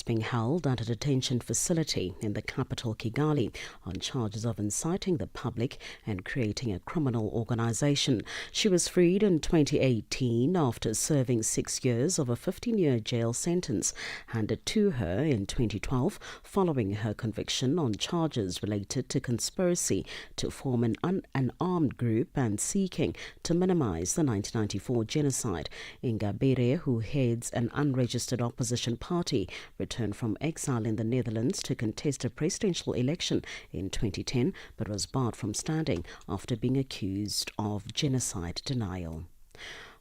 being held at a detention facility in the capital Kigali on charges of inciting the public and creating a criminal organization. She was freed in 2018 after serving 6 years of a 15-year jail sentence handed to her in 2012 following her conviction on charges related to conspiracy to form an armed group and seeking to minimize the 1994 genocide. Ingabire, who heads an unregistered opposition party, returned from exile in the Netherlands to contest a presidential election in 2010 but was barred from standing after being accused of genocide denial.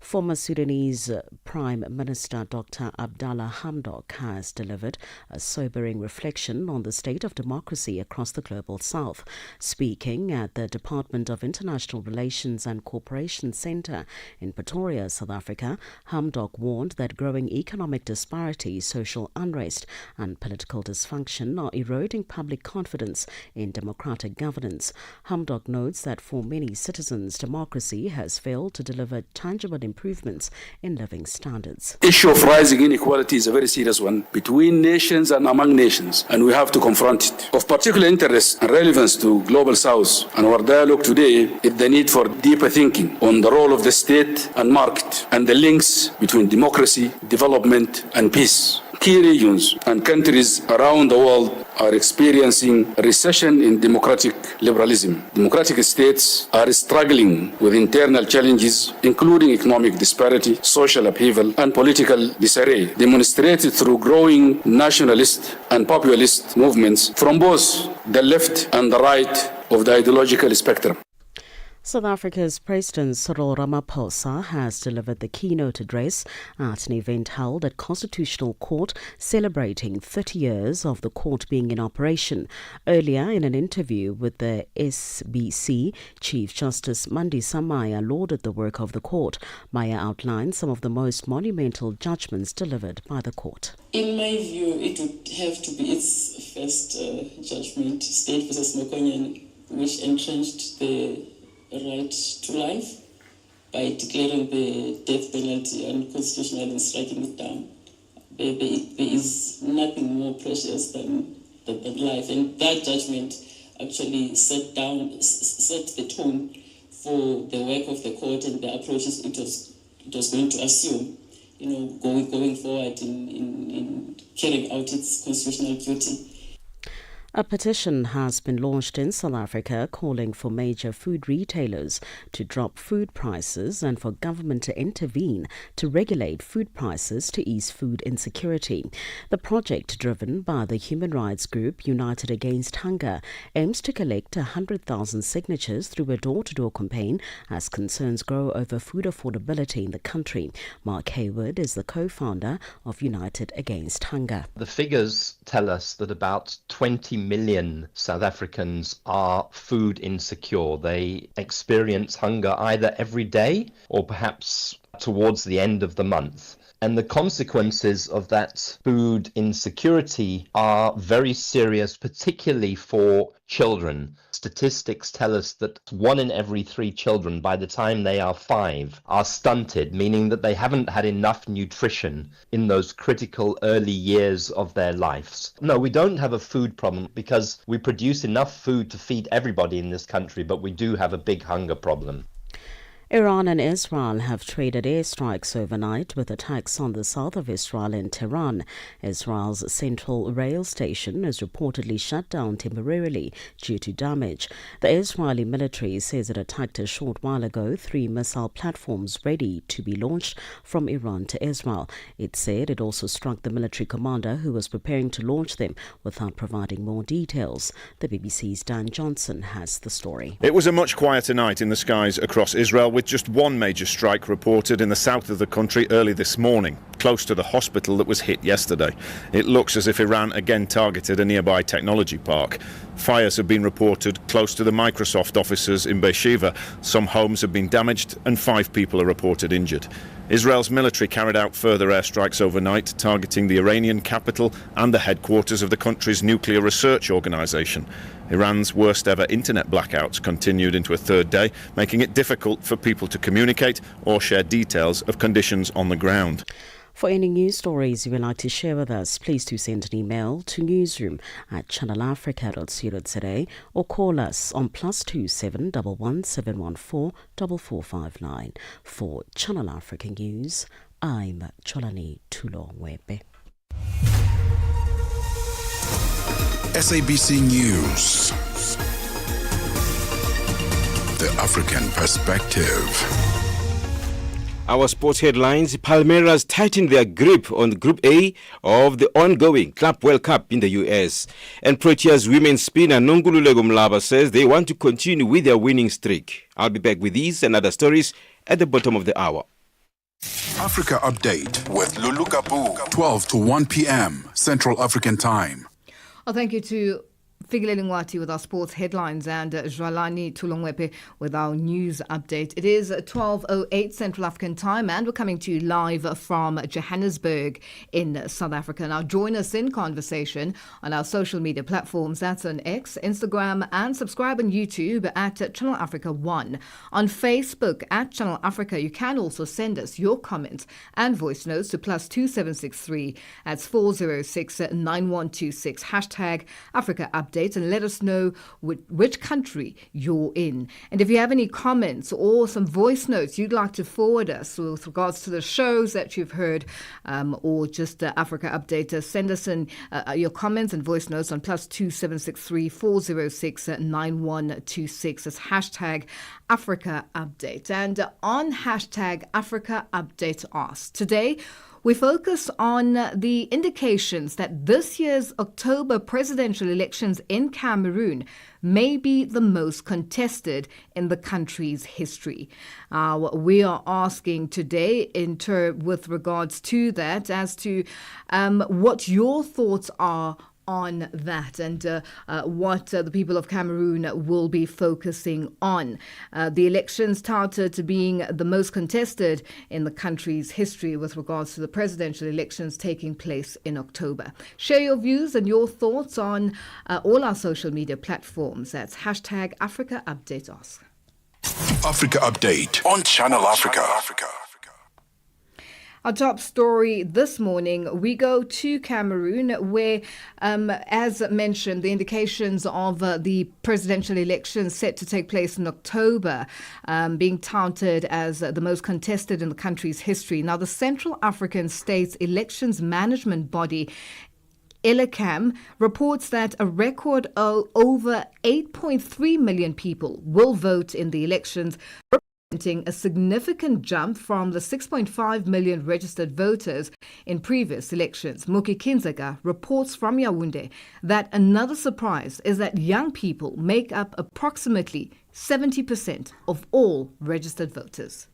Former Sudanese Prime Minister Dr. Abdallah Hamdok has delivered a sobering reflection on the state of democracy across the global south. Speaking at the Department of International Relations and Cooperation Centre in Pretoria, South Africa, Hamdok warned that growing economic disparity, social unrest and political dysfunction are eroding public confidence in democratic governance. Hamdok notes that for many citizens, democracy has failed to deliver tangible improvements in living standards. The issue of rising inequality is a very serious one between nations and among nations, and we have to confront it. Of particular interest and relevance to Global South and our dialogue today is the need for deeper thinking on the role of the state and market and the links between democracy, development and peace. Key regions and countries around the world are experiencing a recession in democratic liberalism. Democratic states are struggling with internal challenges, including economic disparity, social upheaval, and political disarray, demonstrated through growing nationalist and populist movements from both the left and the right of the ideological spectrum. South Africa's President Cyril Ramaphosa has delivered the keynote address at an event held at Constitutional Court celebrating 30 years of the court being in operation. Earlier, in an interview with the SBC, Chief Justice Mandisa Maya lauded the work of the court. Maya outlined some of the most monumental judgments delivered by the court. In my view, it would have to be its first judgment, State v. Mokonyan, which entrenched the right to life by declaring the death penalty unconstitutional and striking it down. There is nothing more precious than life, and that judgment actually set the tone for the work of the court and the approaches it was going to assume, going forward in carrying out its constitutional duty. A petition has been launched in South Africa calling for major food retailers to drop food prices and for government to intervene to regulate food prices to ease food insecurity. The project, driven by the human rights group United Against Hunger, aims to collect 100,000 signatures through a door-to-door campaign as concerns grow over food affordability in the country. Mark Hayward is the co-founder of United Against Hunger. The figures tell us that about 20 million South Africans are food insecure. They experience hunger either every day or perhaps towards the end of the month. And the consequences of that food insecurity are very serious, particularly for children. Statistics tell us that 1 in every 3 children, by the time they are 5, are stunted, meaning that they haven't had enough nutrition in those critical early years of their lives. No, we don't have a food problem because we produce enough food to feed everybody in this country, but we do have a big hunger problem. Iran and Israel have traded airstrikes overnight with attacks on the south of Israel in Tehran. Israel's central rail station is reportedly shut down temporarily due to damage. The Israeli military says it attacked a short while ago 3 missile platforms ready to be launched from Iran to Israel. It said it also struck the military commander who was preparing to launch them without providing more details. The BBC's Dan Johnson has the story. It was a much quieter night in the skies across Israel, with just one major strike reported in the south of the country early this morning, close to the hospital that was hit yesterday. It looks as if Iran again targeted a nearby technology park. Fires have been reported close to the Microsoft offices in Beersheba. Some homes have been damaged and 5 people are reported injured. Israel's military carried out further airstrikes overnight, targeting the Iranian capital and the headquarters of the country's nuclear research organisation. Iran's worst ever internet blackouts continued into a third day, making it difficult for people to communicate or share details of conditions on the ground. For any news stories you would like to share with us, please do send an email to newsroom@channelafrica.co.za or call us on +27 11 714 4459. For Channel Africa News, I'm Cholani Tulongwepe. SABC News. The African Perspective. Our sports headlines: Palmeiras tightened their grip on Group A of the ongoing Club World Cup in the US. And Proteas women's spinner Nongululego Mlaba says they want to continue with their winning streak. I'll be back with these and other stories at the bottom of the hour. Africa Update with Lulu Gaboo, 12 to 1 p.m. Central African Time. Well, thank you to Figile Lingwati with our sports headlines and Jwalani Tulongwepe with our news update. It is 12:08 Central African Time and we're coming to you live from Johannesburg in South Africa. Now join us in conversation on our social media platforms. That's on X, Instagram, and subscribe on YouTube at Channel Africa 1. On Facebook at Channel Africa, you can also send us your comments and voice notes to +2763. That's 406-9126. Hashtag Africa Update. And let us know which country you're in. And if you have any comments or some voice notes you'd like to forward us with regards to the shows that you've heard or just Africa Update, send us in your comments and voice notes on +2763 406 9126. It's hashtag Africa Update. And on hashtag Africa Update Ask today, we focus on the indications that this year's October presidential elections in Cameroon may be the most contested in the country's history. We are asking today with regards to that as to what your thoughts are on that and what the people of Cameroon will be focusing on. The elections touted to being the most contested in the country's history with regards to the presidential elections taking place in October. Share your views and your thoughts on all our social media platforms. That's hashtag Africa Update Ask. Africa Update on Channel Africa. Our top story this morning, we go to Cameroon where, as mentioned, the indications of the presidential elections set to take place in October being touted as the most contested in the country's history. Now, the Central African State's elections management body, Elecam, reports that a record of over 8.3 million people will vote in the elections, a significant jump from the 6.5 million registered voters in previous elections. Moki Kinzaga reports from Yaoundé that another surprise is that young people make up approximately 70% of all registered voters.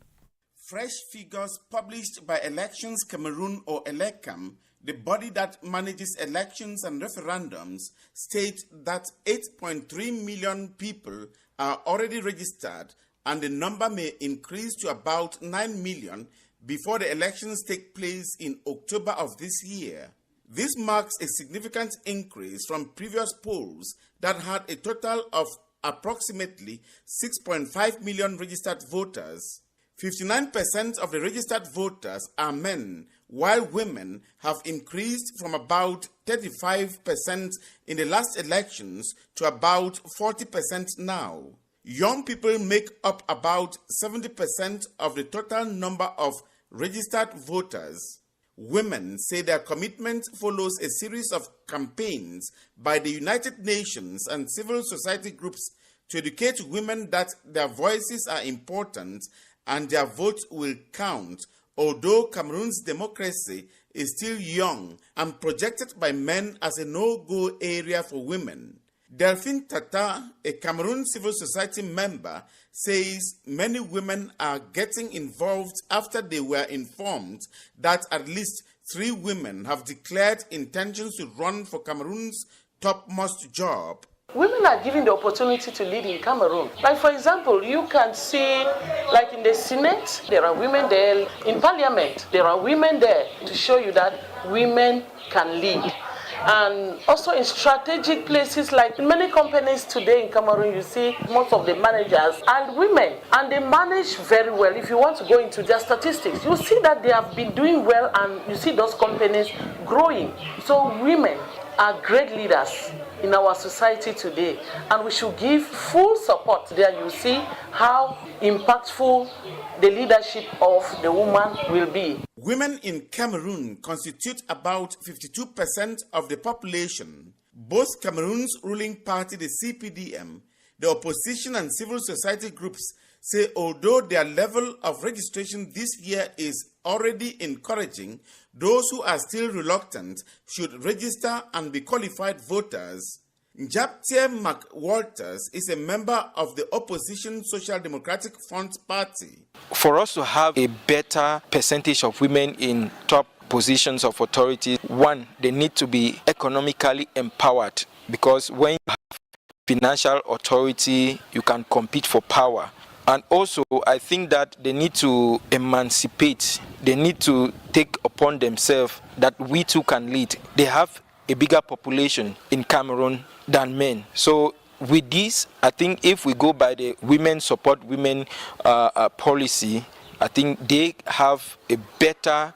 Fresh figures published by Elections Cameroon or Elecam, the body that manages elections and referendums, state that 8.3 million people are already registered, and the number may increase to about 9 million before the elections take place in October of this year. This marks a significant increase from previous polls that had a total of approximately 6.5 million registered voters. 59% of the registered voters are men, while women have increased from about 35% in the last elections to about 40% now. Young people make up about 70% of the total number of registered voters. Women say their commitment follows a series of campaigns by the United Nations and civil society groups to educate women that their voices are important and their vote will count, although Cameroon's democracy is still young and projected by men as a no-go area for women. Delphine Tata, a Cameroon civil society member, says many women are getting involved after they were informed that at least 3 women have declared intentions to run for Cameroon's topmost job. Women are given the opportunity to lead in Cameroon. Like, for example, you can see, like in the Senate, there are women there. In Parliament, there are women there to show you that women can lead. And also in strategic places, like in many companies today in Cameroon, you see most of the managers are women, and they manage very well. If you want to go into their statistics, you see that they have been doing well, and you see those companies growing. So women are great leaders in our society today, and we should give full support. There you see how impactful the leadership of the woman will be. Women in Cameroon constitute about 52% of the population. Both Cameroon's ruling party, the CPDM, the opposition and civil society groups say although their level of registration this year is already encouraging, those who are still reluctant should register and be qualified voters. Njaptie McWalters is a member of the opposition Social Democratic Front Party. For us to have a better percentage of women in top positions of authority, one, they need to be economically empowered, because when you have financial authority, you can compete for power. And also, I think that they need to emancipate. They need to take upon themselves that we too can lead. They have a bigger population in Cameroon than men. So with this, I think if we go by the women support women policy, I think they have a better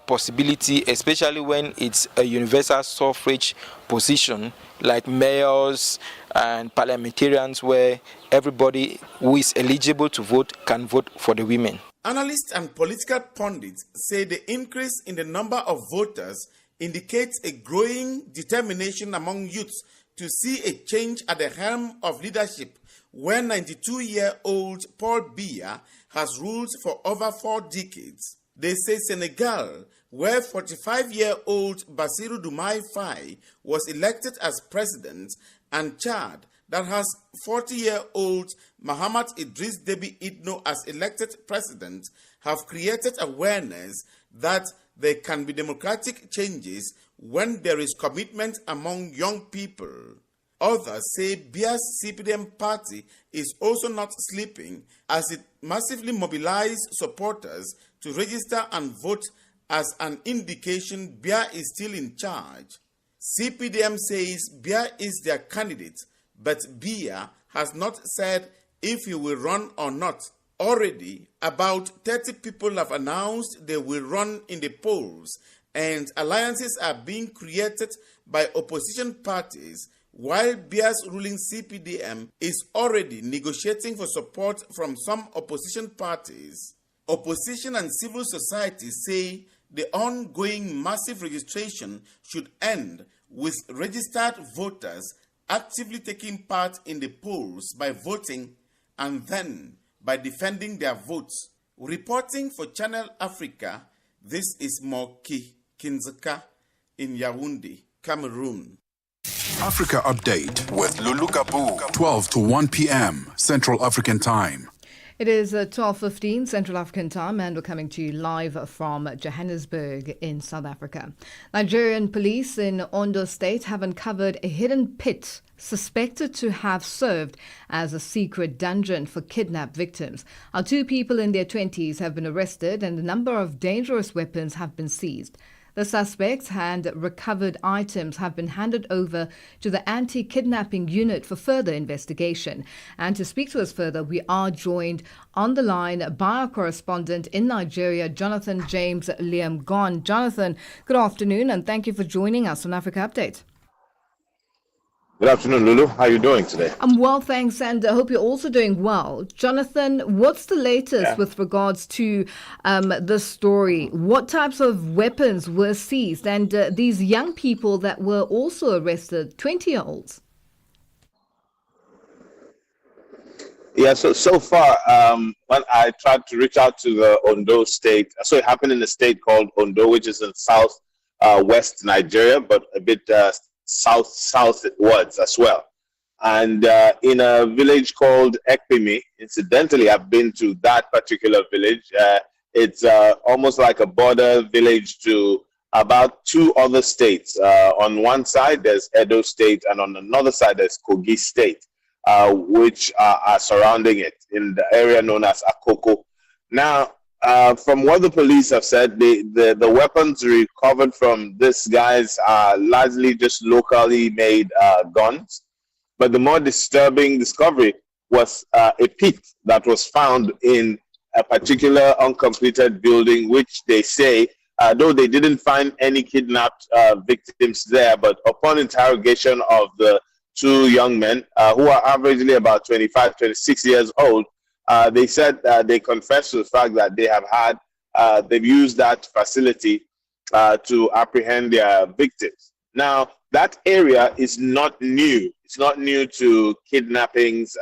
possibility, especially when it's a universal suffrage position, like mayors and parliamentarians, where everybody who is eligible to vote can vote for the women. Analysts and political pundits say the increase in the number of voters indicates a growing determination among youths to see a change at the helm of leadership, when 92-year-old Paul Biya has ruled for over 4 decades. They say Senegal, where 45-year-old Bassirou Diomaye Faye was elected as president, and Chad, that has 40-year-old Mahamat Idriss Déby Itno as elected president, have created awareness that there can be democratic changes when there is commitment among young people. Others say Biya's CPDM party is also not sleeping, as it massively mobilized supporters to register and vote as an indication Biya is still in charge. CPDM says Biya is their candidate, but Biya has not said if he will run or not. Already, about 30 people have announced they will run in the polls, and alliances are being created by opposition parties, while Biya's ruling CPDM is already negotiating for support from some opposition parties. Opposition and civil society say the ongoing massive registration should end with registered voters actively taking part in the polls by voting and then by defending their votes. Reporting for Channel Africa, this is Moki Kinzaka in Yaoundé, Cameroon. Africa Update with Lulu Gaboo, 12 to 1 p.m. Central African Time. It is 12:15 Central African Time, and we're coming to you live from Johannesburg in South Africa. Nigerian police in Ondo State have uncovered a hidden pit suspected to have served as a secret dungeon for kidnapped victims. 2 people in their 20s have been arrested, and a number of dangerous weapons have been seized. The suspects and recovered items have been handed over to the anti-kidnapping unit for further investigation. And to speak to us further, we are joined on the line by our correspondent in Nigeria, Jonathan James Liam Gon. Jonathan, good afternoon, and thank you for joining us on Africa Update. Good afternoon, Lulu. How are you doing today? I'm well, thanks, and I hope you're also doing well. Jonathan, what's the latest with regards to this story? What types of weapons were seized? And these young people that were also arrested, 20-year-olds? Yeah, so far, when I tried to reach out to the Ondo state, so it happened in a state called Ondo, which is in south-west Nigeria, but a bit southwards as well. And in a village called Ekpimi, incidentally, I've been to that particular village. It's almost like a border village to about 2 other states. On one side, there's Edo State, and on another side, there's Kogi State, which are surrounding it in the area known as Akoko. Now, from what the police have said, the weapons recovered from these guys are largely just locally made guns. But the more disturbing discovery was a pit that was found in a particular uncompleted building, which they say, though they didn't find any kidnapped victims there, but upon interrogation of the two young men, who are averagely about 25, 26 years old, they said they confessed to the fact that they have they've used that facility to apprehend their victims. Now, that area is not new. It's not new to kidnappings,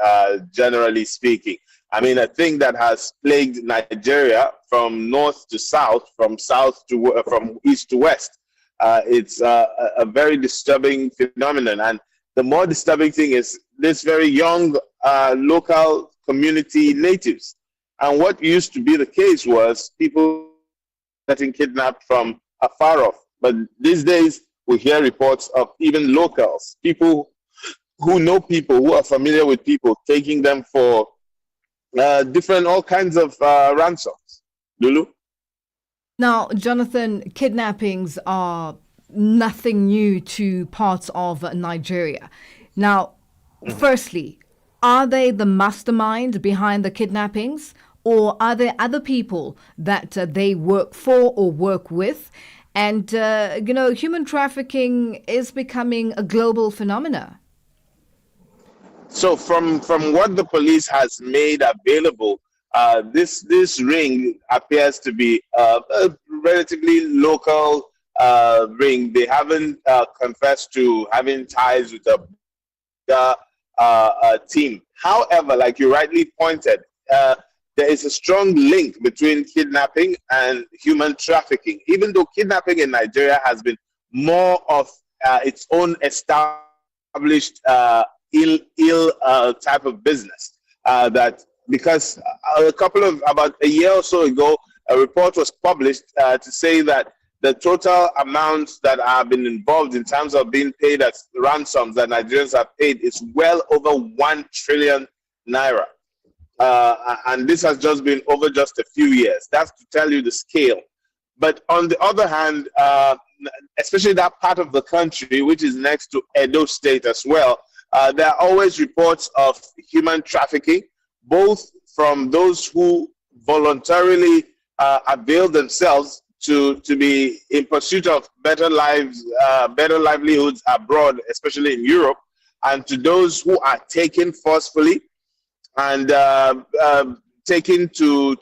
generally speaking. I mean, a thing that has plagued Nigeria from north to south, from east to west. It's a very disturbing phenomenon. And the more disturbing thing is this very young local community natives. And what used to be the case was people getting kidnapped from afar off. But these days, we hear reports of even locals, people who know people, who are familiar with people, taking them for all kinds of ransoms. Lulu? Now, Jonathan, kidnappings are nothing new to parts of Nigeria. Now, firstly, are they the mastermind behind the kidnappings, or are there other people that they work for or work with? And, human trafficking is becoming a global phenomena. So from what the police has made available, this ring appears to be a relatively local ring. They haven't confessed to having ties with a team. However, like you rightly pointed, there is a strong link between kidnapping and human trafficking, even though kidnapping in Nigeria has been more of its own established ill type of business. That because about a year or so ago, a report was published to say that the total amounts that have been involved in terms of being paid as ransoms that Nigerians have paid is well over 1 trillion naira. And this has just been over just a few years. That's to tell you the scale. But on the other hand, especially that part of the country, which is next to Edo State as well, there are always reports of human trafficking, both from those who voluntarily avail themselves to be in pursuit of better lives, better livelihoods abroad, especially in Europe, and to those who are taken forcefully and taken to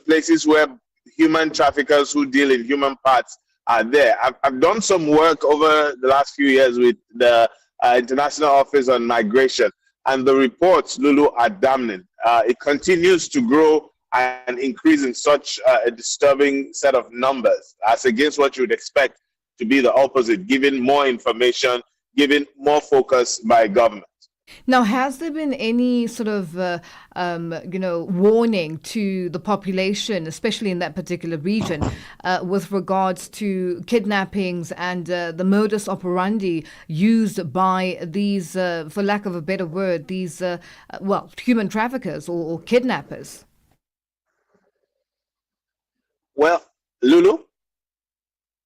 places where human traffickers who deal in human parts are there. I've done some work over the last few years with the International Office on Migration, and the reports, Lulu, are damning. It continues to grow and increase in such a disturbing set of numbers, as against what you would expect to be the opposite, given more information, given more focus by government. Now, has there been any sort of, warning to the population, especially in that particular region, with regards to kidnappings and the modus operandi used by these, for lack of a better word, these, human traffickers or kidnappers? Well, Lulu?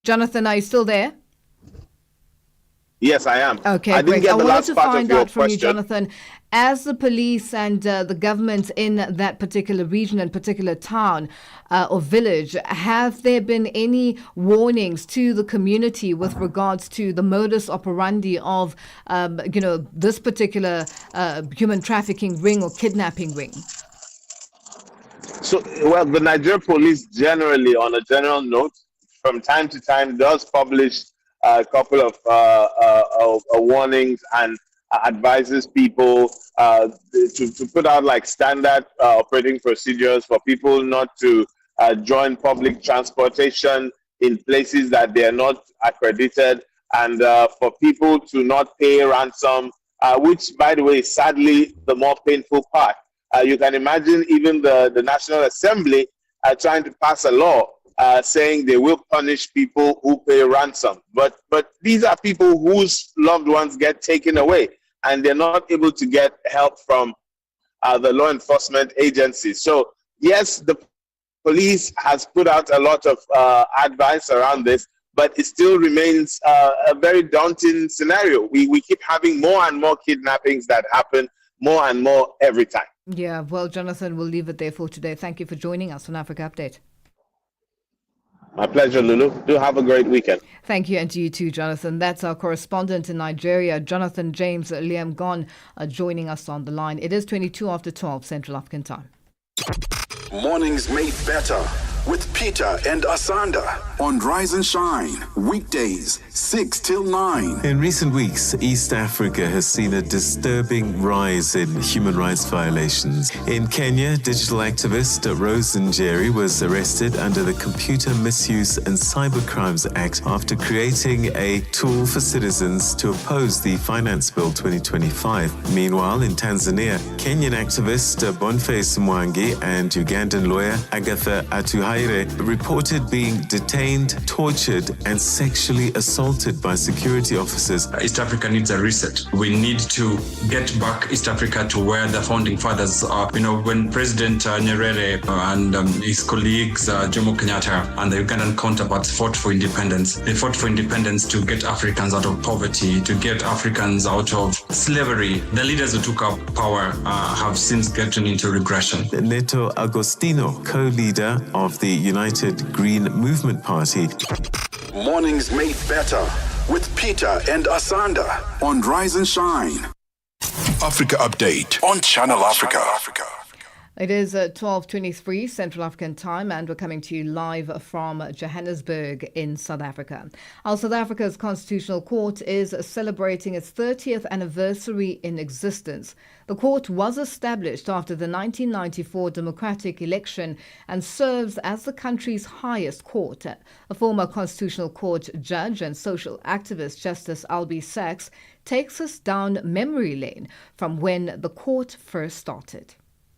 Jonathan, are you still there? Yes, I am. Okay, I didn't great. get I the wanted last to part find of your out from you, question. Jonathan, as the police and the government in that particular region and particular town or village, have there been any warnings to the community with regards to the modus operandi of, this particular human trafficking ring or kidnapping ring? So, well, the Nigerian police generally, on a general note, from time to time does publish a couple of warnings and advises people to put out like standard operating procedures for people not to join public transportation in places that they are not accredited, and for people to not pay ransom, which, by the way, is sadly the more painful part. You can imagine even the National Assembly trying to pass a law saying they will punish people who pay ransom. But these are people whose loved ones get taken away, and they're not able to get help from the law enforcement agencies. So, yes, the police has put out a lot of advice around this, but it still remains a very daunting scenario. We keep having more and more kidnappings that happen more and more every time. Yeah, well, Jonathan, we'll leave it there for today. Thank you for joining us on Africa Update. My pleasure, Lulu. Do have a great weekend. Thank you, and to you too, Jonathan. That's our correspondent in Nigeria, Jonathan James Liam Gon, joining us on the line. It is 22 after 12 Central African Time. Mornings made better with Peter and Asanda on Rise and Shine, weekdays 6 till 9. In recent weeks, East Africa has seen a disturbing rise in human rights violations. In Kenya, digital activist Rose Njeri was arrested under the Computer Misuse and Cybercrimes Act after creating a tool for citizens to oppose the Finance Bill 2025. Meanwhile, in Tanzania, Kenyan activist Boniface Mwangi and Ugandan lawyer Agatha Atuhaire reported being detained, tortured, and sexually assaulted by security officers. East Africa needs a reset. We need to get back East Africa to where the founding fathers are. You know, when President Nyerere and his colleagues Jomo Kenyatta and the Ugandan counterparts fought for independence, they fought for independence to get Africans out of poverty, to get Africans out of slavery. The leaders who took up power have since gotten into regression. Neto Agostino, co-leader of the United Green Movement Party. Mornings made better with Peter and Asanda on Rise and Shine. Africa Update on Channel Africa. It is 12:23 Central African Time, and we're coming to you live from Johannesburg in South Africa. Our South Africa's Constitutional Court is celebrating its 30th anniversary in existence. The court was established after the 1994 democratic election and serves as the country's highest court. A former Constitutional Court judge and social activist, Justice Albie Sachs, takes us down memory lane from when the court first started.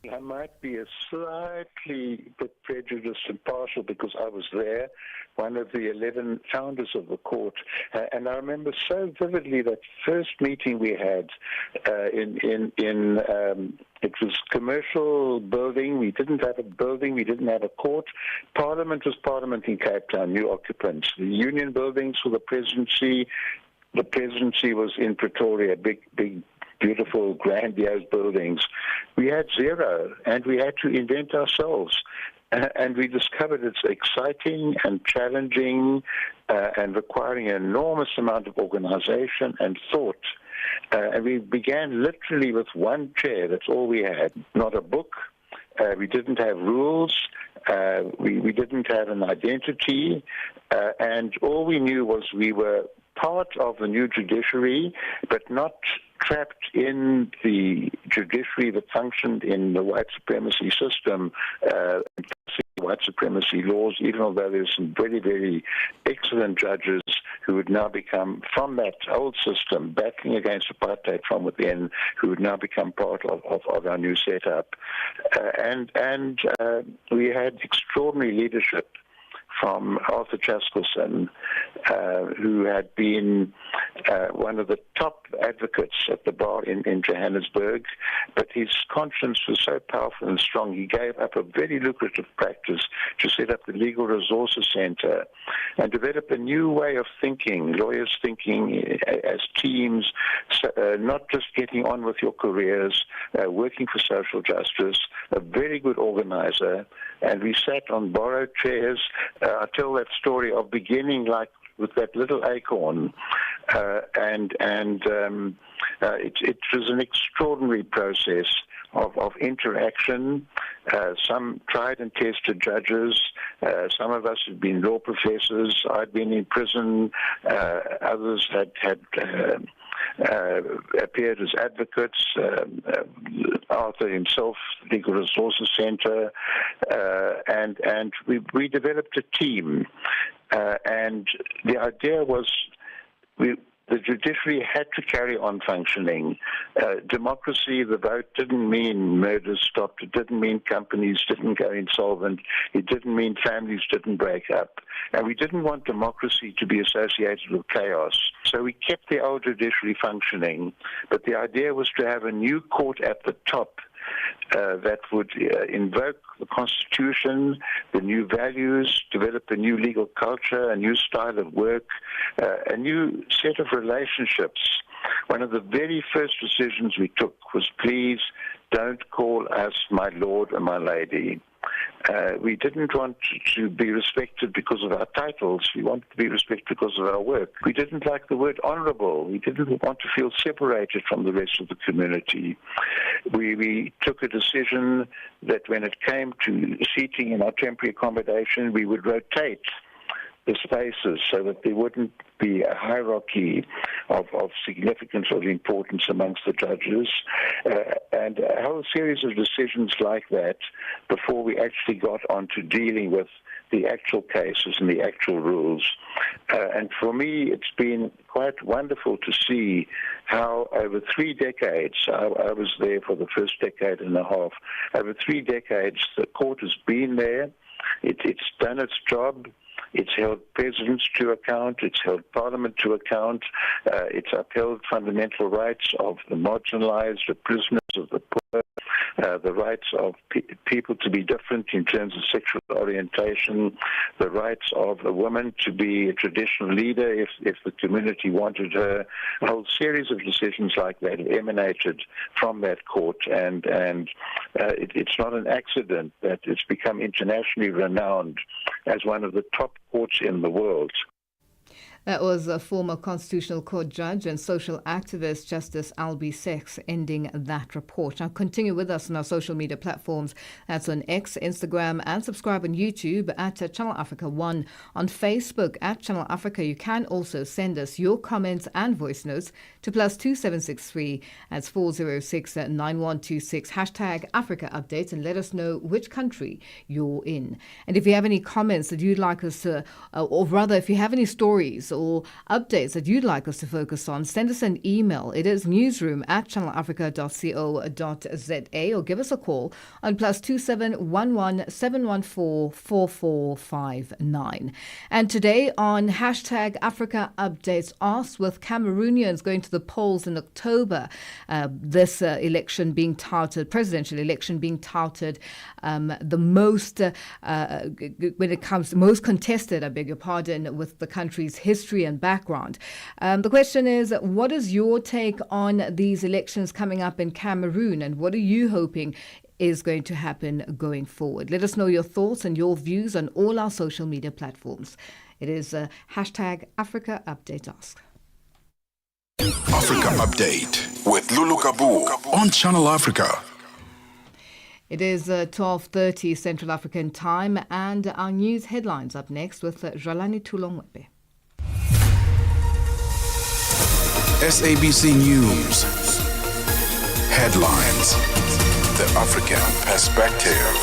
I might be a slightly bit prejudiced and partial because I was there, one of the 11 founders of the court, and I remember so vividly that first meeting we had it was commercial building. We didn't have a building. We didn't have a court. Parliament was Parliament in Cape Town, new occupants. The union buildings for the presidency. The presidency was in Pretoria, big, beautiful, grandiose buildings. We had zero, and we had to invent ourselves. And we discovered it's exciting and challenging and requiring an enormous amount of organization and thought. And we began literally with one chair. That's all we had. Not a book. We didn't have rules. We didn't have an identity. And all we knew was we were part of the new judiciary, but not trapped in the judiciary that functioned in the white supremacy system, white supremacy laws, even although there's some very, very excellent judges who would now become, from that old system, backing against apartheid from within, who would now become part of our new setup. And we had extraordinary leadership from Arthur Chaskelson, who had been one of the top advocates at the bar in Johannesburg, but his conscience was so powerful and strong, he gave up a very lucrative practice to set up the Legal Resources Center and develop a new way of thinking, lawyers thinking as teams, not just getting on with your careers, working for social justice, a very good organizer, and we sat on borrowed chairs. I tell that story of beginning like with that little acorn, and it was an extraordinary process of interaction. Some tried and tested judges. Some of us had been law professors. I'd been in prison. Others had appeared as advocates. Arthur himself, Legal Resources Center, and we developed a team. And the idea was the judiciary had to carry on functioning. Democracy, the vote, didn't mean murders stopped. It didn't mean companies didn't go insolvent. It didn't mean families didn't break up. And we didn't want democracy to be associated with chaos. So we kept the old judiciary functioning, but the idea was to have a new court at the top that would invoke the Constitution, the new values, develop a new legal culture, a new style of work, a new set of relationships. One of the very first decisions we took was, please don't call us my lord and my lady. We didn't want to be respected because of our titles. We wanted to be respected because of our work. We didn't like the word honorable. We didn't want to feel separated from the rest of the community. We took a decision that when it came to seating in our temporary accommodation, we would rotate the spaces so that there wouldn't be a hierarchy of significance or importance amongst the judges, and a whole series of decisions like that before we actually got on to dealing with the actual cases and the actual rules. And for me, it's been quite wonderful to see how over 3 decades, I was there for the first decade and a half, over 3 decades the court has been there, it's done its job. It's held presidents to account. It's held parliament to account. It's upheld fundamental rights of the marginalized, the prisoners, of the poor, the rights of people to be different in terms of sexual orientation, the rights of a woman to be a traditional leader if the community wanted her. A whole series of decisions like that emanated from that court, and it's not an accident that it's become internationally renowned as one of the top courts in the world. That was a former Constitutional Court judge and social activist Justice Albie Sex ending that report. Now continue with us on our social media platforms. That's on X, Instagram, and subscribe on YouTube at Channel Africa 1. On Facebook at Channel Africa, you can also send us your comments and voice notes to +2763 at 406-9126 #Africa Updates, and let us know which country you're in. And if you have any comments that you'd like us to, or rather if you have any stories or updates that you'd like us to focus on, send us an email. It is newsroom@channelafrica.co.za, or give us a call on +2711 714 4459. And today on #Africa Updates, asked with Cameroonians going to the polls in October, this election being touted, presidential election being touted, the most, when it comes to most contested, I beg your pardon, with the country's history and background. The question is, what is your take on these elections coming up in Cameroon, and what are you hoping is going to happen going forward? Let us know your thoughts and your views on all our social media platforms. It is #Africa Update Ask. Africa Update with Lulu Gaboo on Channel Africa. It is 12:30 Central African Time, and our news headlines up next with Jalani Tulongwepe. SABC News. Headlines. The African Perspective.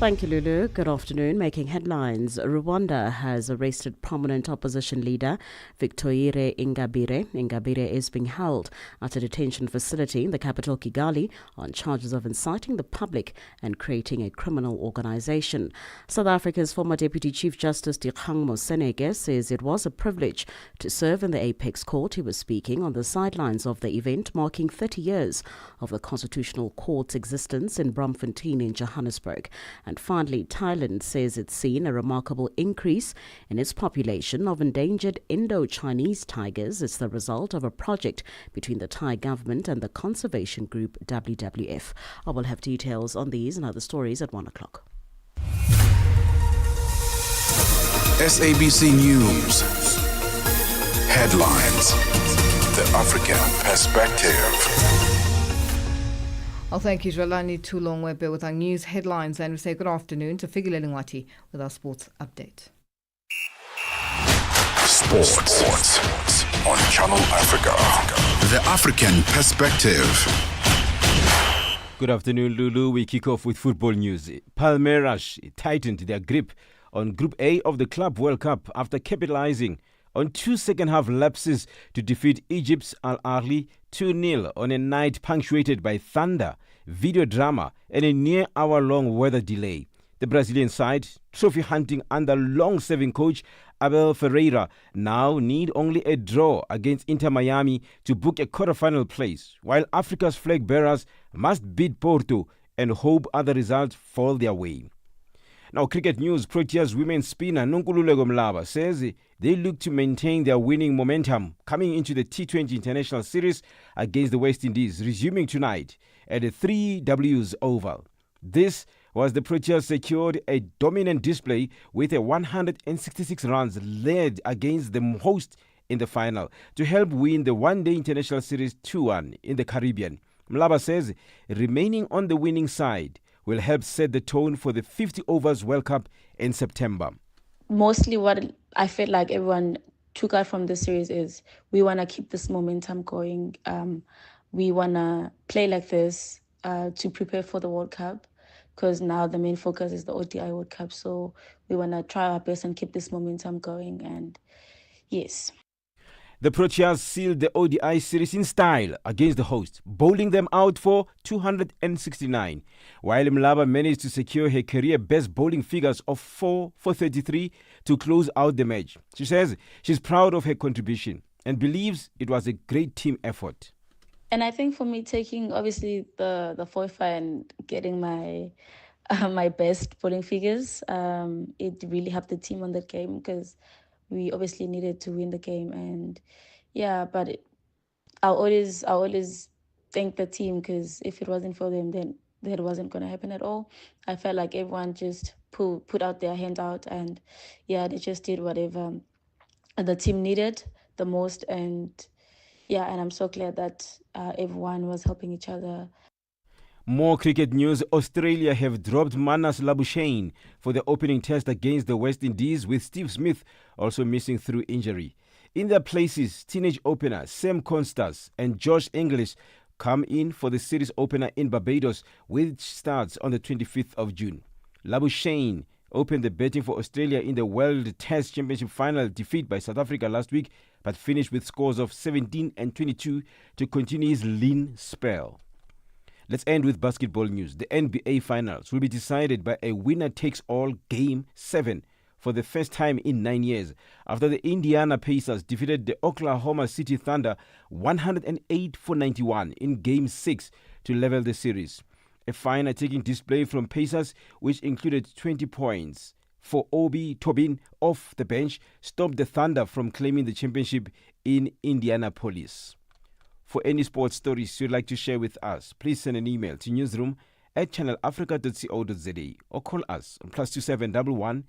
Thank you, Lulu. Good afternoon. Making headlines, Rwanda has arrested prominent opposition leader Victoire Ingabire. Ingabire is being held at a detention facility in the capital Kigali on charges of inciting the public and creating a criminal organization. South Africa's former Deputy Chief Justice Dikgang Moseneke says it was a privilege to serve in the Apex Court. He was speaking on the sidelines of the event marking 30 years of the Constitutional Court's existence in Braamfontein in Johannesburg. And finally, Thailand says it's seen a remarkable increase in its population of endangered Indo-Chinese tigers. It's the result of a project between the Thai government and the conservation group WWF. I will have details on these and other stories at 1 o'clock. SABC News. Headlines. The African Perspective. Well, thank you, Jalani Tulongwepe, with our news headlines, and we say good afternoon to Figile Lingwati with our sports update. Sports on Channel Africa. The African Perspective. Good afternoon, Lulu. We kick off with football news. Palmeiras tightened their grip on Group A of the Club World Cup after capitalizing on 2 second-half lapses to defeat Egypt's Al Ahly 2-0 on a night punctuated by thunder, video drama, and a near-hour-long weather delay. The Brazilian side, trophy hunting under long-serving coach Abel Ferreira, now need only a draw against Inter Miami to book a quarter-final place, while Africa's flag bearers must beat Porto and hope other results fall their way. Now, cricket news. Proteas women's spinner Nonkululeko Mlaba says they look to maintain their winning momentum coming into the T20 International Series against the West Indies, resuming tonight at the 3Ws Oval. This was the Proteas secured a dominant display with a 166 runs led against the host in the final to help win the one-day international series 2-1 in the Caribbean. Mlaba says remaining on the winning side will help set the tone for the 50 overs World Cup in September. Mostly what I felt like everyone took out from the series is we want to keep this momentum going. We want to play like this to prepare for the World Cup, because now the main focus is the ODI World Cup. So we want to try our best and keep this momentum going. And yes. The Proteas sealed the ODI series in style against the hosts, bowling them out for 269, while Mlaba managed to secure her career best bowling figures of 4 for 33 to close out the match. She says she's proud of her contribution and believes it was a great team effort. And I think for me, taking obviously the FOIFA and getting my my best bowling figures, it really helped the team on that game, because we obviously needed to win the game. And yeah, but I always thank the team, because if it wasn't for them, then that wasn't going to happen at all. I felt like everyone just put out their hand out, and yeah, they just did whatever the team needed the most. And yeah, and I'm so glad that everyone was helping each other. More cricket news. Australia have dropped Marnus Labuschagne for the opening test against the West Indies, with Steve Smith also missing through injury. In their places, teenage opener Sam Constas and Josh English come in for the series opener in Barbados, which starts on the 25th of June. Labuschagne opened the batting for Australia in the World Test Championship final defeat by South Africa last week, but finished with scores of 17 and 22 to continue his lean spell. Let's end with basketball news. The NBA Finals will be decided by a winner-takes-all Game 7 for the first time in 9 years, after the Indiana Pacers defeated the Oklahoma City Thunder 108-91 in Game 6 to level the series. A fine-taking display from Pacers, which included 20 points for Obi Toppin off the bench, stopped the Thunder from claiming the championship in Indianapolis. For any sports stories you'd like to share with us, please send an email to newsroom@channelafrica.co.za or call us on +2711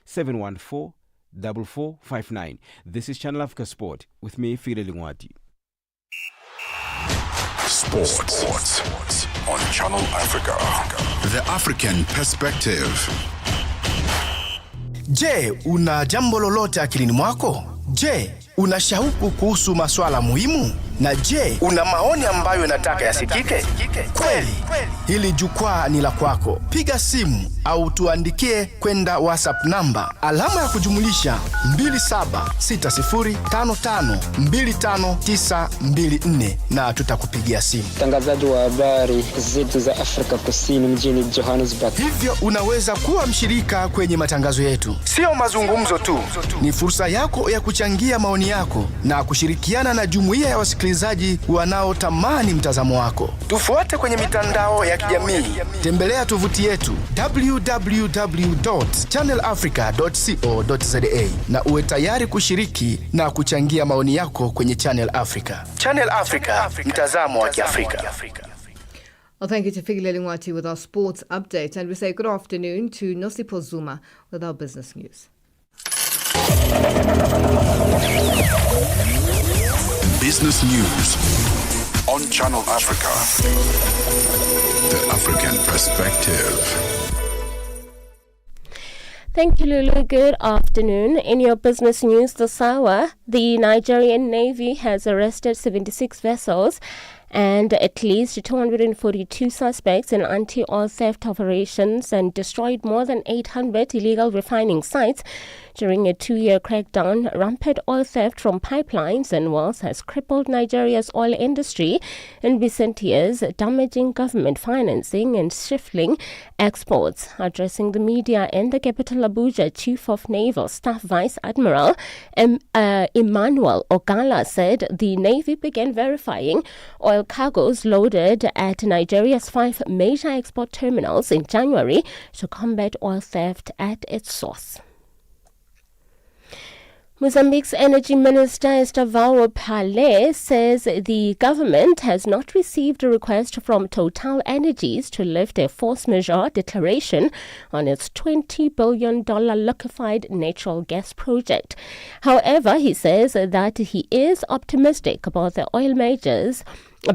714 4459. This is Channel Africa Sport with me, Fire Lingwati. Sports on Channel Africa. The African Perspective. Je, una jambo lolote akilini mwako? Je, una shauku kuhusu masuala muhimu? Na je, una maoni ambayo unataka yasikike? Kweli, hili jukwaa ni la kwako. Piga simu au tuandikie kwenda WhatsApp namba +2 2760552594 na tutakupigia simu. Mtangazaji wa habari zetu za Afrika Kusini mjini Johannesburg. Hivyo unaweza kuwa mshirika kwenye matangazo yetu. Sio mazungumzo tu, ni fursa yako ya kuchangia maoni yako na kushirikiana na jumuiya ya wasikilizaji wanaotamani mtazamo wako. Tufuate kwenye mitandao ya kijamii. Tembelea tovuti yetu www.channelafrica.co.za na uwe tayari kushiriki na kuchangia maoni yako kwenye Channel Africa. Channel Africa, mtazamo wa Kiafrika. Well, thank you to Fikile Lingwati with our sports update, and we say good afternoon to Nosipo Zuma with our business news. Business news on Channel Africa. The African Perspective. Thank you, Lulu. Good afternoon. In your business news this hour, the Nigerian Navy has arrested 76 vessels and at least 242 suspects in anti-oil theft operations and destroyed more than 800 illegal refining sites during a 2-year crackdown. Rampant oil theft from pipelines and wells has crippled Nigeria's oil industry in recent years, damaging government financing and stifling exports. Addressing the media in the capital Abuja, Chief of Naval Staff Vice Admiral Emmanuel Ogala said the Navy began verifying oil cargoes loaded at Nigeria's 5 major export terminals in January to combat oil theft at its source. Mozambique's Energy Minister Estavao Pale says the government has not received a request from Total Energies to lift a force majeure declaration on its $20 billion liquefied natural gas project. However, he says that he is optimistic about the oil majors'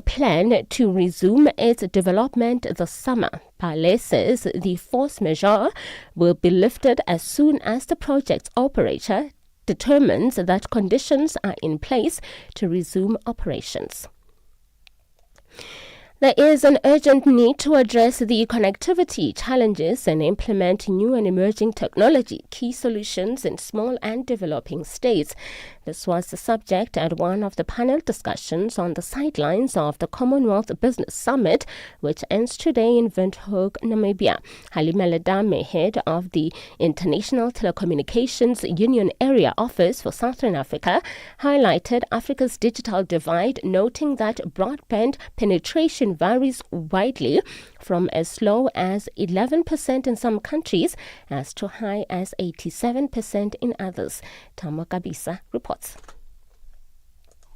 plan to resume its development this summer. Pale says the force majeure will be lifted as soon as the project's operator determines that conditions are in place to resume operations. There is an urgent need to address the connectivity challenges and implement new and emerging technology, key solutions in small and developing states. This was the subject at one of the panel discussions on the sidelines of the Commonwealth Business Summit, which ends today in Windhoek, Namibia. Halima Ledame, head of the International Telecommunications Union Area Office for Southern Africa, highlighted Africa's digital divide, noting that broadband penetration varies widely from as low as 11% in some countries as to high as 87% in others. Tamo Kabisa reports.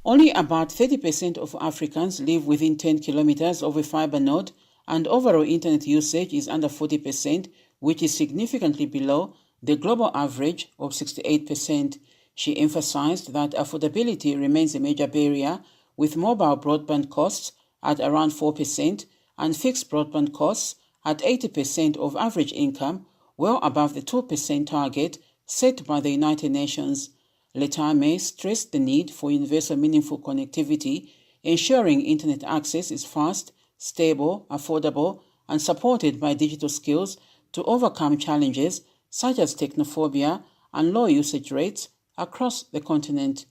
Only about 30% of Africans live within 10 kilometers of a fiber node, and overall internet usage is under 40%, which is significantly below the global average of 68%. She emphasized that affordability remains a major barrier, with mobile broadband costs at around 4% and fixed broadband costs at 80% of average income, well above the 2% target set by the United Nations. Letame stressed the need for universal meaningful connectivity, ensuring internet access is fast, stable, affordable, and supported by digital skills to overcome challenges such as technophobia and low usage rates across the continent.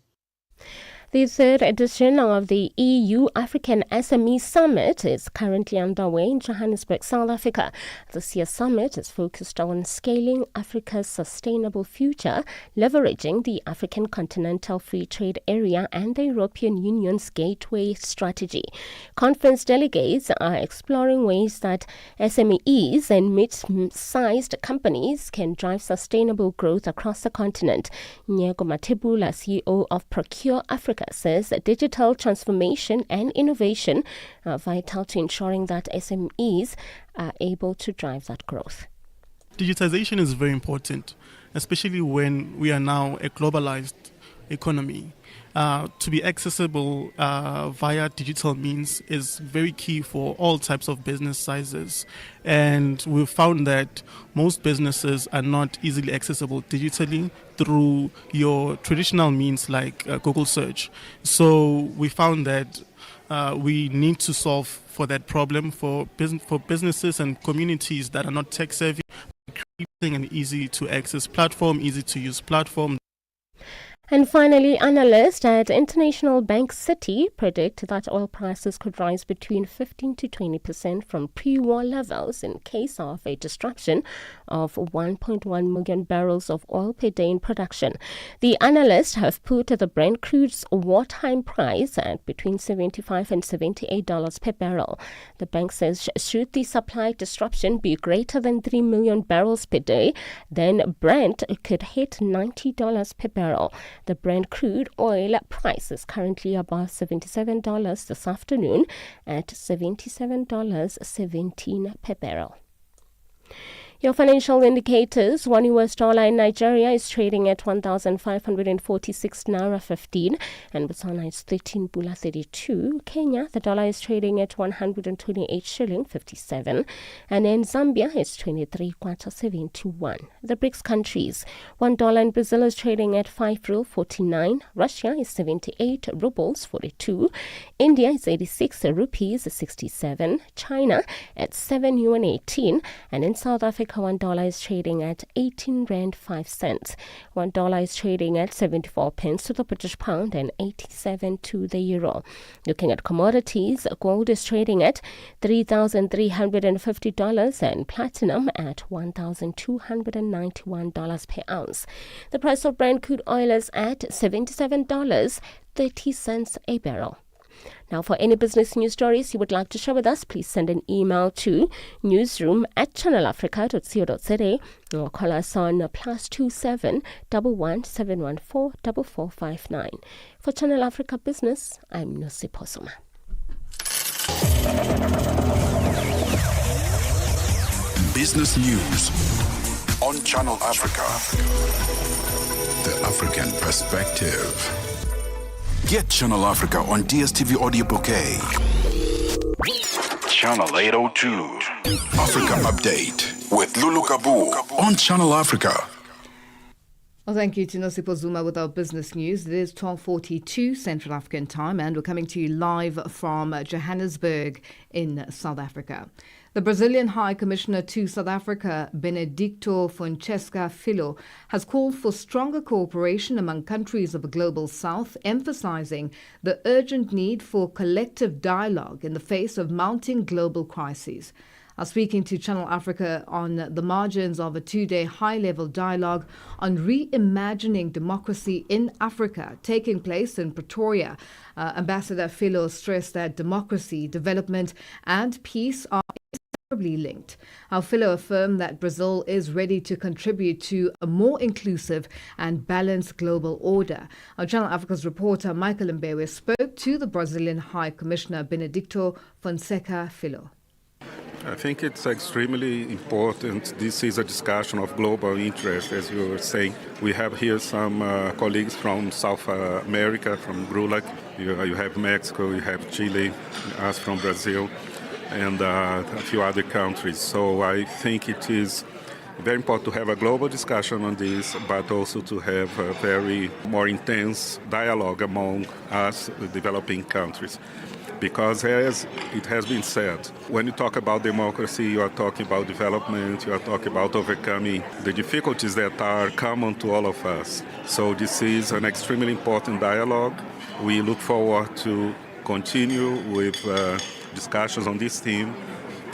The third edition of the EU-African SME Summit is currently underway in Johannesburg, South Africa. This year's summit is focused on scaling Africa's sustainable future, leveraging the African Continental Free Trade Area and the European Union's Gateway Strategy. Conference delegates are exploring ways that SMEs and mid-sized companies can drive sustainable growth across the continent. Nyego Matebula, CEO of Procure Africa, says that digital transformation and innovation are vital to ensuring that SMEs are able to drive that growth. Digitization is very important, especially when we are now a globalized economy. To be accessible via digital means is very key for all types of business sizes. And we've found that most businesses are not easily accessible digitally through your traditional means like Google search. So we found that we need to solve for that problem for businesses and communities that are not tech savvy, creating an easy to access platform, easy to use platform. And finally, analysts at International Bank City predict that oil prices could rise between 15 to 20% from pre-war levels in case of a disruption of 1.1 million barrels of oil per day in production. The analysts have put the Brent crude's wartime price at between $75 and $78 per barrel. The bank says should the supply disruption be greater than 3 million barrels per day, then Brent could hit $90 per barrel. The Brent crude oil price is currently above $77 this afternoon at $77.17 per barrel. Your financial indicators: one US dollar in Nigeria is trading at 1,546 naira 15, and Botswana is 13 pula 32. Kenya, the dollar is trading at 128 shilling 57, and in Zambia it's 23 kwacha 71. The BRICS countries: $1 in Brazil is trading at 5 rupee 49, Russia is 78 rubles 42, India is 86 rupees 67, China at 7 yuan 18, and in South Africa $1 is trading at 18 rand 5 cents. $1 is trading at 74 pence to the British pound and 87 to the euro. Looking at commodities, gold is trading at $3,350 and platinum at $1,291 per ounce. The price of Brent crude oil is at $77.30 a barrel. Now, for any business news stories you would like to share with us, please send an email to newsroom@channelafrica.co.za or call us on +27 11 714 4459. For Channel Africa Business, I'm Nosi Posoma. Business News on Channel Africa. The African Perspective. Get Channel Africa on DSTV Audio Bouquet. Channel 802. Africa Update with Lulu Gaboo on Channel Africa. Well, thank you to Nosipo Zuma with our business news. It is 12:42 Central African time, and we're coming to you live from Johannesburg in South Africa. The Brazilian High Commissioner to South Africa, Benedicto Francesca Filho, has called for stronger cooperation among countries of the Global South, emphasizing the urgent need for collective dialogue in the face of mounting global crises. Speaking to Channel Africa on the margins of a two-day high-level dialogue on reimagining democracy in Africa taking place in Pretoria, Ambassador Filho stressed that democracy, development and peace are inseparably linked. Filho affirmed that Brazil is ready to contribute to a more inclusive and balanced global order. Our Channel Africa's reporter Michael Mbewe spoke to the Brazilian High Commissioner Benedicto Fonseca Filho. I think it's extremely important. This is a discussion of global interest, as you were saying. We have here some colleagues from South America, from GRULAC. You have Mexico, you have Chile, us from Brazil, and a few other countries. So I think it is very important to have a global discussion on this, but also to have a very more intense dialogue among us, the developing countries. Because as it has been said, when you talk about democracy, you are talking about development, you are talking about overcoming the difficulties that are common to all of us. So this is an extremely important dialogue. We look forward to continue with discussions on this theme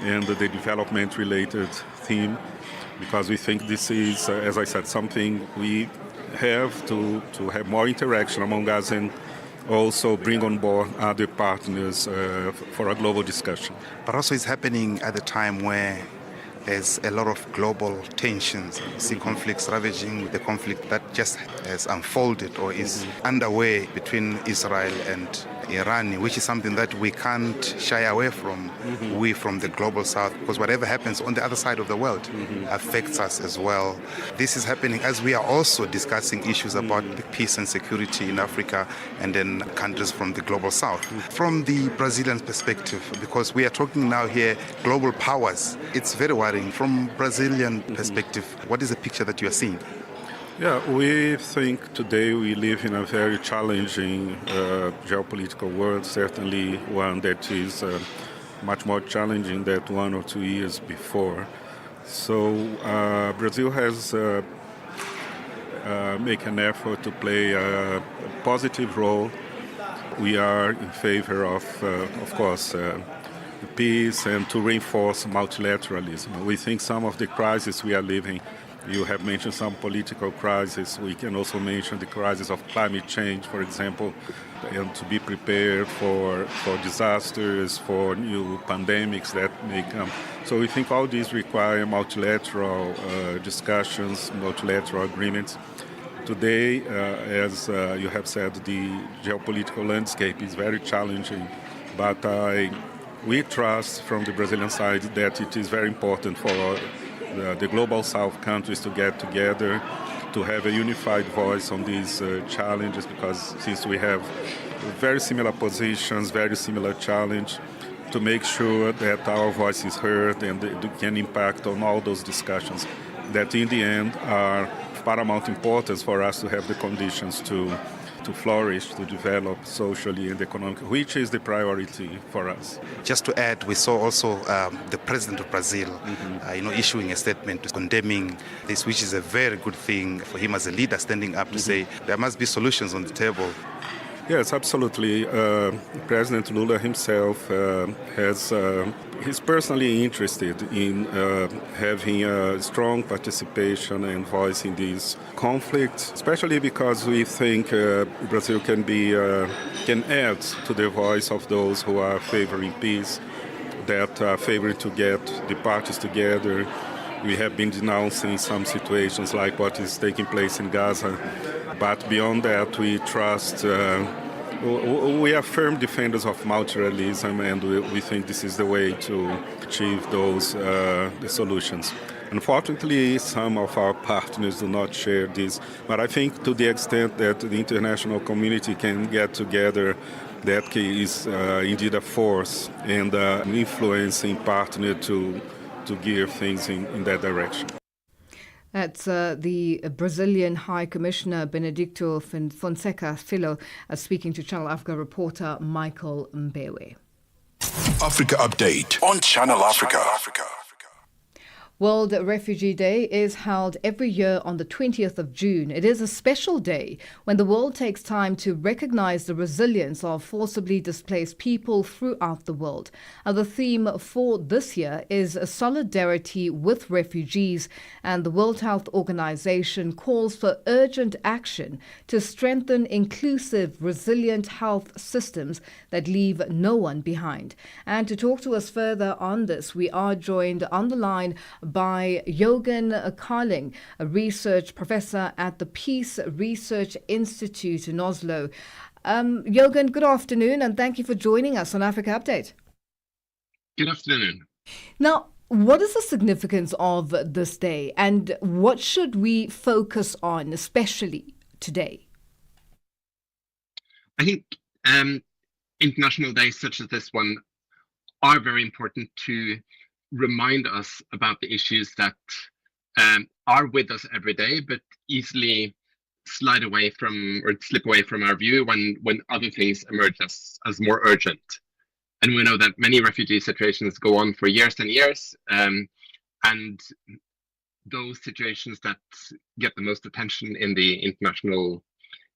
and the development-related theme, because we think this is, as I said, something we have to have more interaction among us and also bring on board other partners for a global discussion. But also it's happening at a time where there's a lot of global tensions. You see conflicts ravaging with the conflict that just has unfolded or is underway between Israel and Iran, which is something that we can't shy away from, we from the global south, because whatever happens on the other side of the world affects us as well. This is happening as we are also discussing issues about peace and security in Africa and then countries from the global south. From the Brazilian perspective, because we are talking now here global powers, it's very worrying. From Brazilian perspective, what is the picture that you are seeing? Yeah, we think today we live in a very challenging geopolitical world, certainly one that is much more challenging than 1 or 2 years before. So Brazil has made an effort to play a positive role. We are in favor of course, peace and to reinforce multilateralism. We think some of the crises we are living, you have mentioned some political crises. We can also mention the crisis of climate change, for example, and to be prepared for disasters, for new pandemics that may come. So we think all these require multilateral discussions, multilateral agreements. Today, as you have said, the geopolitical landscape is very challenging, but we trust from the Brazilian side that it is very important for the Global South countries to get together, to have a unified voice on these challenges, because since we have very similar positions, very similar challenge, to make sure that our voice is heard and it can impact on all those discussions that in the end are of paramount importance for us to have the conditions to flourish, to develop socially and economically, which is the priority for us. Just to add, we saw also the president of Brazil, issuing a statement condemning this, which is a very good thing for him as a leader, standing up to say there must be solutions on the table. Yes, absolutely. President Lula himself he's personally interested in having a strong participation and voice in these conflicts, especially because we think Brazil can add to the voice of those who are favoring peace, that are favoring to get the parties together. We have been denouncing some situations like what is taking place in Gaza. But beyond that, we trust, we are firm defenders of multilateralism, and we think this is the way to achieve those the solutions. Unfortunately, some of our partners do not share this, but I think to the extent that the international community can get together, that is indeed a force and an influencing partner to gear things in that direction. That's the Brazilian High Commissioner Benedicto Fonseca Filho speaking to Channel Africa reporter Michael Mbewe. Africa Update on Channel Africa. World Refugee Day is held every year on the 20th of June. It is a special day when the world takes time to recognize the resilience of forcibly displaced people throughout the world. The theme for this year is solidarity with refugees, and the World Health Organization calls for urgent action to strengthen inclusive, resilient health systems that leave no one behind. And to talk to us further on this, we are joined on the line by Jürgen Carling, a research professor at the Peace Research Institute in Oslo. Jürgen, good afternoon, and thank you for joining us on Africa Update. Good afternoon. Now, what is the significance of this day, and what should we focus on, especially today? I think international days such as this one are very important to remind us about the issues that are with us every day, but easily slide away from or slip away from our view when other things emerge as more urgent. And we know that many refugee situations go on for years and years, and those situations that get the most attention in the international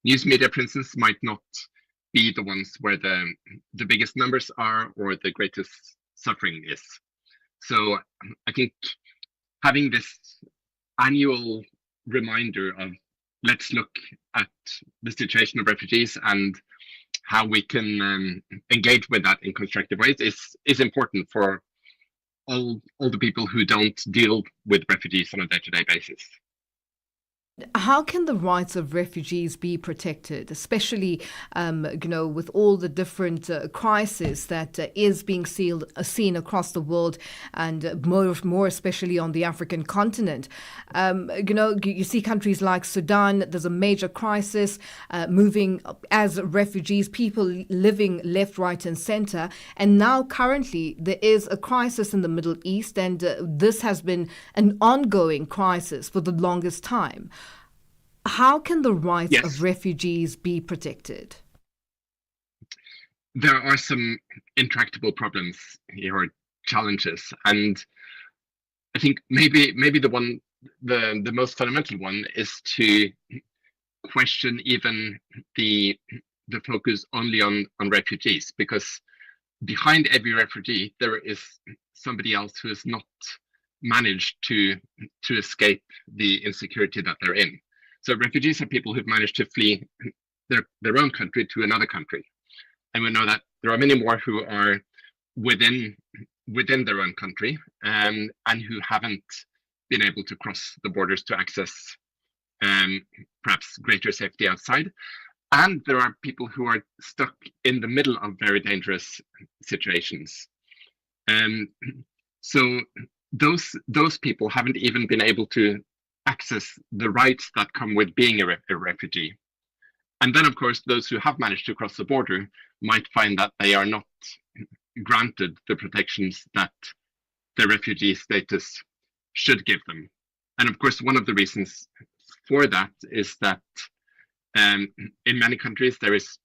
news media, for instance, might not be the ones where the biggest numbers are or the greatest suffering is. So I think having this annual reminder of let's look at the situation of refugees and how we can engage with that in constructive ways is important for all the people who don't deal with refugees on a day-to-day basis. How can the rights of refugees be protected, especially, with all the different crises that is being seen across the world, and more especially on the African continent? You see countries like Sudan, there's a major crisis moving as refugees, people living left, right and center. And now currently there is a crisis in the Middle East, and this has been an ongoing crisis for the longest time. How can the rights of refugees be protected? There are some intractable problems here, or challenges, and I think maybe the most fundamental one is to question even the focus only on refugees, because behind every refugee there is somebody else who has not managed to escape the insecurity that they're in. So refugees are people who've managed to flee their own country to another country. And we know that there are many more who are within their own country and who haven't been able to cross the borders to access perhaps greater safety outside. And there are people who are stuck in the middle of very dangerous situations. So those people haven't even been able to access the rights that come with being a refugee. And then, of course, those who have managed to cross the border might find that they are not granted the protections that the refugee status should give them. And of course, one of the reasons for that is that in many countries there is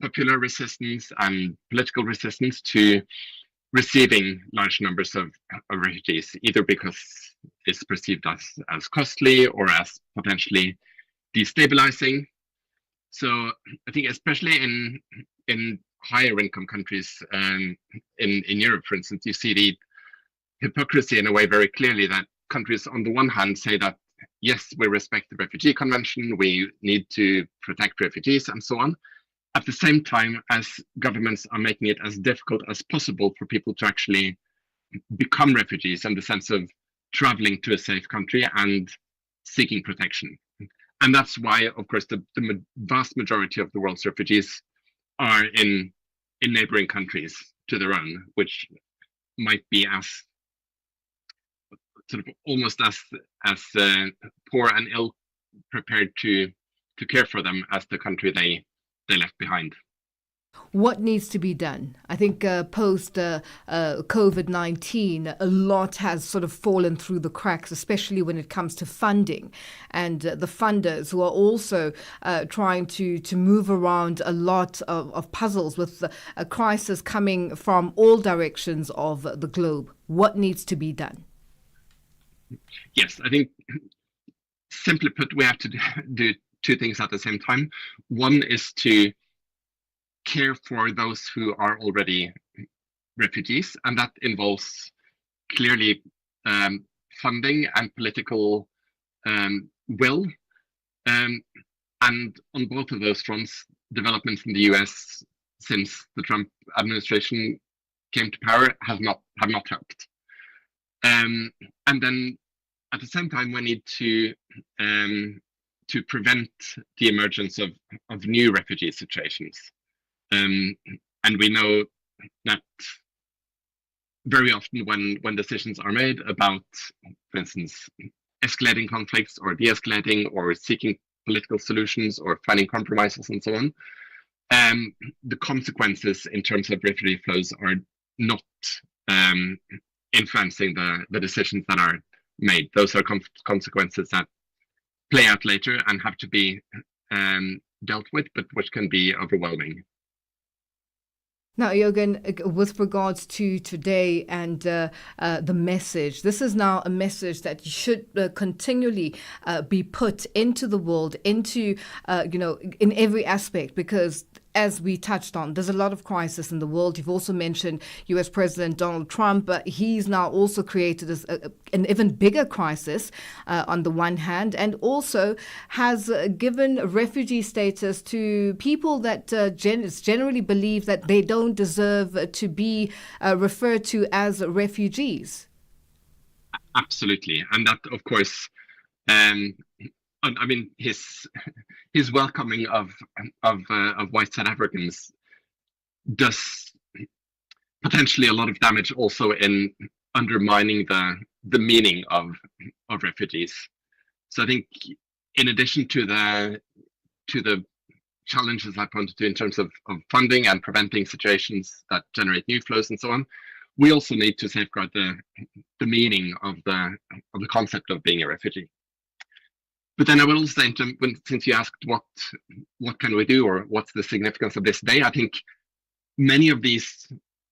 popular resistance and political resistance to receiving large numbers of refugees, either because it's perceived as costly or as potentially destabilizing. So I think especially in higher income countries, in Europe, for instance, you see the hypocrisy in a way very clearly, that countries on the one hand say that, yes, we respect the Refugee Convention, we need to protect refugees and so on, at the same time as governments are making it as difficult as possible for people to actually become refugees, in the sense of traveling to a safe country and seeking protection. And that's why, of course, the vast majority of the world's refugees are in neighboring countries to their own, which might be as sort of almost as poor and ill prepared to care for them as the country they left behind. What needs to be done? I think post COVID-19, a lot has sort of fallen through the cracks, especially when it comes to funding. And the funders who are also trying to move around a lot of puzzles, with a crisis coming from all directions of the globe. What needs to be done? Yes, I think, simply put, we have to do two things at the same time. One is to care for those who are already refugees, and that involves clearly funding and political will. And on both of those fronts, developments in the US since the Trump administration came to power have not helped. And then at the same time, we need to prevent the emergence of new refugee situations. And we know that very often when decisions are made about, for instance, escalating conflicts or de-escalating or seeking political solutions or finding compromises and so on, the consequences in terms of refugee flows are not influencing the decisions that are made. Those are consequences that play out later and have to be dealt with, but which can be overwhelming. Now, Jürgen, with regards to today and the message, this is now a message that should continually be put into the world, into, in every aspect, because as we touched on, there's a lot of crisis in the world. You've also mentioned US President Donald Trump. He's now also created an even bigger crisis on the one hand, and also has given refugee status to people that generally believe that they don't deserve to be referred to as refugees. Absolutely. And that, of course, I mean, his welcoming of white South Africans does potentially a lot of damage also in undermining the meaning of refugees. So I think, in addition to the challenges I pointed to in terms of funding and preventing situations that generate new flows and so on, we also need to safeguard the meaning of the concept of being a refugee. But then I will also say, since you asked what can we do, or what's the significance of this day, I think many of these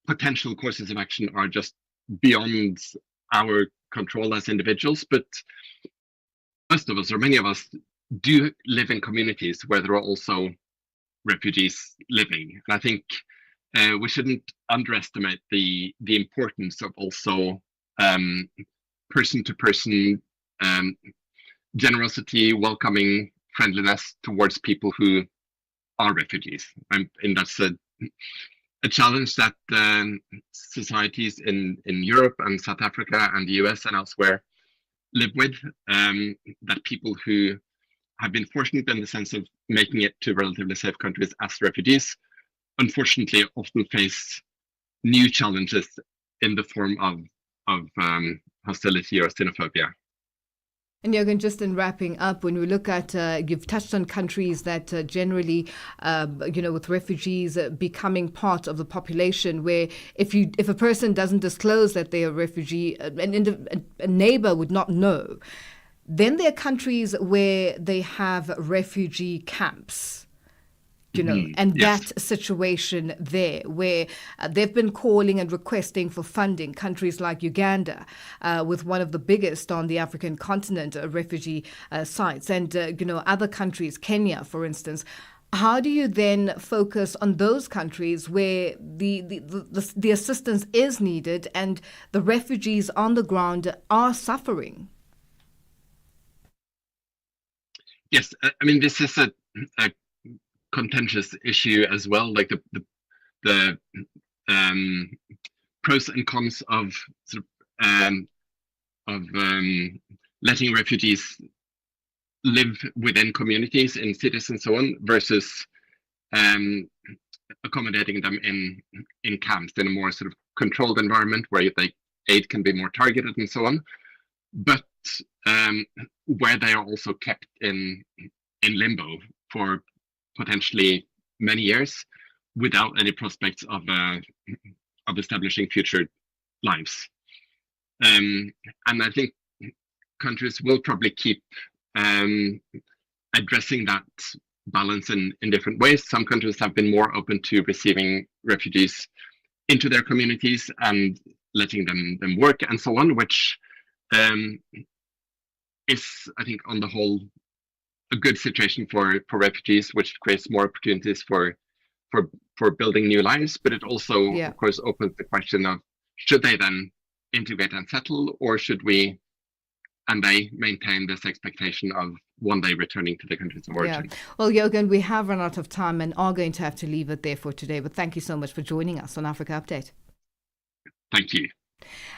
potential courses of action are just beyond our control as individuals. But most of us, or many of us, do live in communities where there are also refugees living. And I think we shouldn't underestimate the importance of also person-to-person generosity, welcoming, friendliness towards people who are refugees. And that's a challenge that societies in Europe and South Africa and the US and elsewhere live with, that people who have been fortunate in the sense of making it to relatively safe countries as refugees, unfortunately often face new challenges in the form of hostility or xenophobia. And Jürgen, just in wrapping up, when we look at, you've touched on countries that generally, with refugees becoming part of the population, where if a person doesn't disclose that they're a refugee, a neighbor would not know. Then there are countries where they have refugee camps. And yes. that situation there, where they've been calling and requesting for funding, countries like Uganda, with one of the biggest on the African continent refugee sites, and other countries, Kenya, for instance. How do you then focus on those countries where the assistance is needed and the refugees on the ground are suffering? Yes, I mean, this is a contentious issue as well, like the pros and cons of letting refugees live within communities in cities and so on versus accommodating them in camps in a more sort of controlled environment where aid can be more targeted and so on, but where they are also kept in limbo for potentially many years without any prospects of establishing future lives. And I think countries will probably keep addressing that balance in different ways. Some countries have been more open to receiving refugees into their communities and letting them work and so on, which is, I think, on the whole, a good situation for refugees, which creates more opportunities for building new lives. But it also, of course, opens the question of, should they then integrate and settle, or should we and they maintain this expectation of one day returning to the countries of origin? Yeah. Well, Jürgen, we have run out of time and are going to have to leave it there for today. But thank you so much for joining us on Africa Update. Thank you.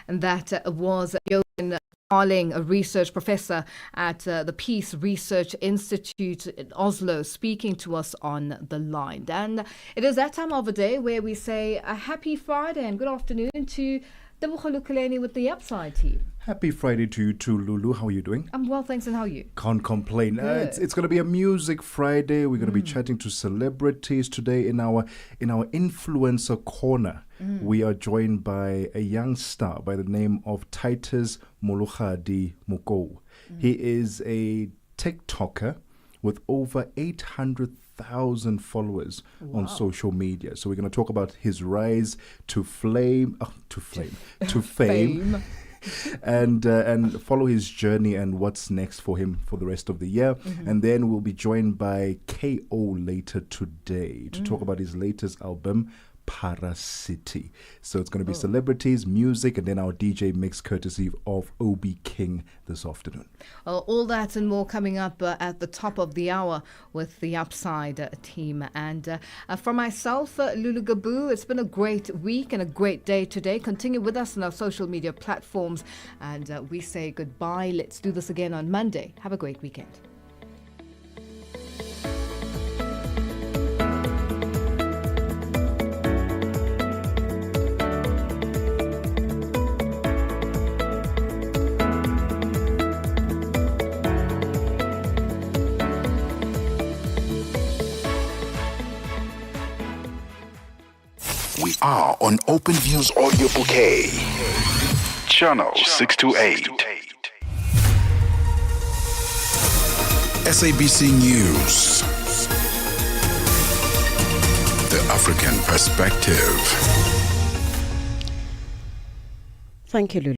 And that was Jürgen Carling, a research professor at the Peace Research Institute in Oslo, speaking to us on the line. And it is that time of the day where we say a happy Friday and good afternoon to Debogo Lukuleni with the Upside team. Happy Friday to you too, Lulu. How are you doing? I'm well, thanks, and how are you? Can't complain. It's going to be a music Friday. We're going to be chatting to celebrities today in our influencer corner. We are joined by a young star by the name of Titus Molugadi Moko. He is a TikToker with over 800,000 followers on social media. So we're going to talk about his rise to fame. And follow his journey and what's next for him for the rest of the year. And then we'll be joined by KO later today to talk about his latest album, Paracity. So it's going to be celebrities, music, and then our DJ mix courtesy of Obi King this afternoon. All that and more coming up at the top of the hour with the Upside team. And from myself, Lulu Gaboo, it's been a great week and a great day today. Continue with us on our social media platforms. And we say goodbye. Let's do this again on Monday. Have a great weekend. We are on Open Views Audio Bouquet, Channel 628. SABC News, the African perspective. Thank you, Lulu.